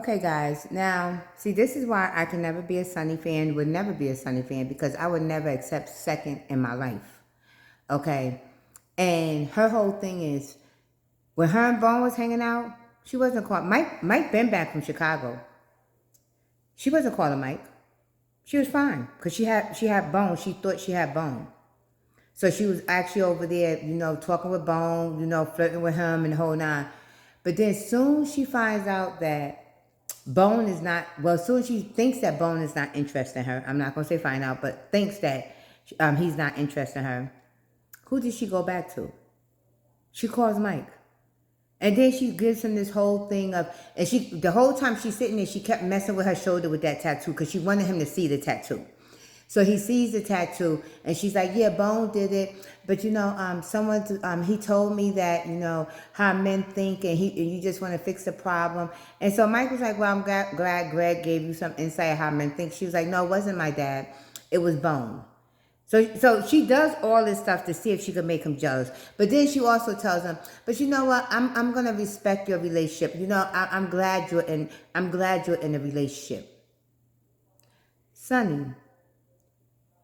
Okay, guys. Now, see, this is why I can never be a Sunny fan, would never be a Sunny fan, because I would never accept second in my life. Okay? And her whole thing is, when her and Bone was hanging out, she wasn't called Mike been back from Chicago. She wasn't calling Mike. She was fine, because she had Bone. She thought she had Bone. So she was actually over there, talking with Bone, flirting with him and the whole nine. But then soon she finds out that Bone is not, well, soon she thinks that Bone is not interested in her. I'm not going to say find out, but thinks that he's not interested in her. Who did she go back to? She calls Mike. And then she gives him this whole thing of, and the whole time she's sitting there, she kept messing with her shoulder with that tattoo because she wanted him to see the tattoo. So he sees the tattoo, and she's like, yeah, Bone did it. But, he told me that, how men think, and you just want to fix the problem. And so Mike was like, well, I'm glad Greg gave you some insight of how men think. She was like, no, it wasn't my dad. It was Bone. So she does all this stuff to see if she can make him jealous. But then she also tells him, but you know what? I'm gonna respect your relationship. I'm glad you're in a relationship. Sonny,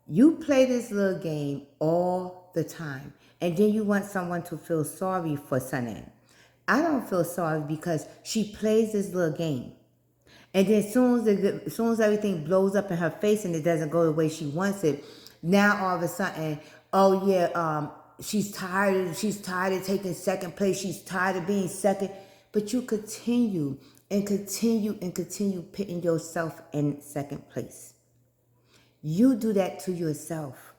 you play this little game all the time, and then you want someone to feel sorry for Sonny. I don't feel sorry because she plays this little game. And then as soon as everything blows up in her face and it doesn't go the way she wants it, now all of a sudden, oh yeah, she's tired of taking second place. She's tired of being second. But you continue putting yourself in second place. You do that to yourself.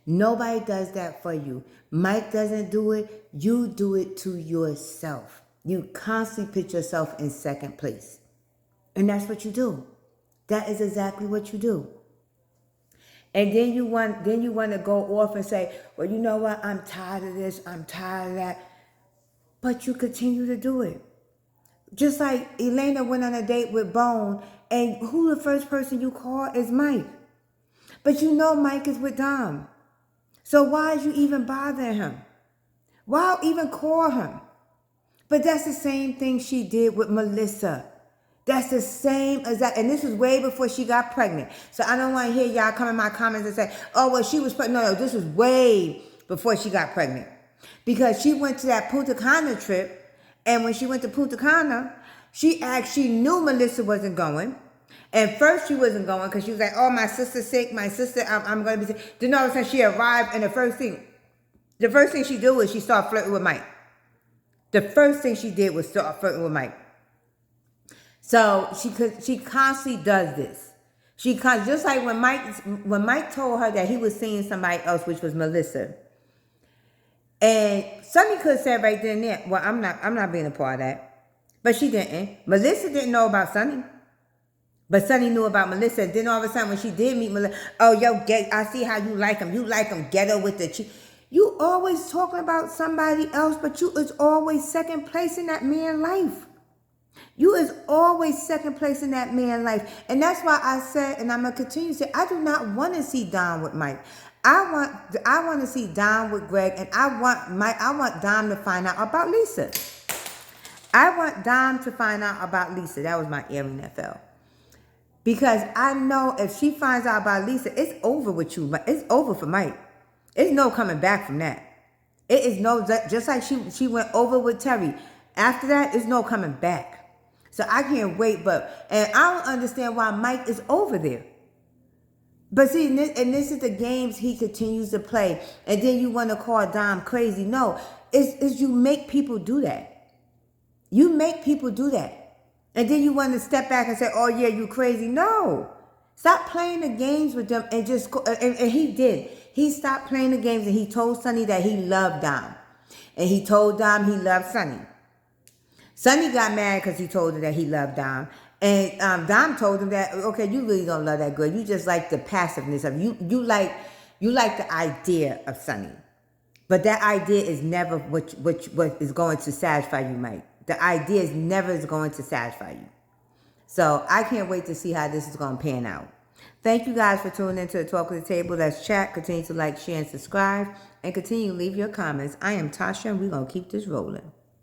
Nobody does that for you. Mike doesn't do it. You do it to yourself. You constantly put yourself in second place. And that's what you do. That is exactly what you do. And then you want to go off and say, well, you know what? I'm tired of this. I'm tired of that. But you continue to do it. Just like Elena went on a date with Bone, and who the first person you call is Mike. But you know Mike is with Dom. So why is you even bothering him? Why even call him? But that's the same thing she did with Melissa. That's the same as that. And this was way before she got pregnant. So I don't want to hear y'all come in my comments and say, oh, well, she was pregnant. No, this was way before she got pregnant. Because she went to that Punta Cana trip. And when she went to Punta Cana, she knew Melissa wasn't going. And first she wasn't going because she was like, oh, my sister's sick. My sister, I'm going to be sick. Then all of a sudden she arrived, and the first thing she did was she started flirting with Mike. The first thing she did was start flirting with Mike. So she constantly does this. Just like when Mike told her that he was seeing somebody else, which was Melissa. And Sonny could have said right then and there, well, I'm not being a part of that. But she didn't. Melissa didn't know about Sonny. But Sonny knew about Melissa. And then all of a sudden when she did meet Melissa, oh, yo, I see how you like him. You like him ghetto with the cheek. You always talking about somebody else, but you is always second place in that man's life. You is always second place in that man's life. And that's why I said, and I'm going to continue to say, I do not want to see Dom with Mike. I want to see Dom with Greg, and I want Dom to find out about Lisa. I want Dom to find out about Lisa. That was my earring that fell. Because I know if she finds out about Lisa, it's over with you. It's over for Mike. It's no coming back from that. It is no, just like she went over with Terry. After that, it's no coming back. So I can't wait, and I don't understand why Mike is over there. But see, and this is the games he continues to play. And then you want to call Dom crazy. No, it's you make people do that. You make people do that. And then you want to step back and say, oh yeah, you crazy. No. Stop playing the games with them and just go. And he did. He stopped playing the games, and he told Sonny that he loved Dom. And he told Dom he loved Sonny. Sonny got mad because he told her that he loved Dom. And Dom told him that, okay, you really don't love that girl. You just like the passiveness of you. You like the idea of Sonny. But that idea is never what is going to satisfy you, Mike. The idea is never going to satisfy you. So I can't wait to see how this is going to pan out. Thank you guys for tuning into the Talk of the Table. Let's chat. Continue to like, share, and subscribe. And continue to leave your comments. I am Tasha, and we're going to keep this rolling.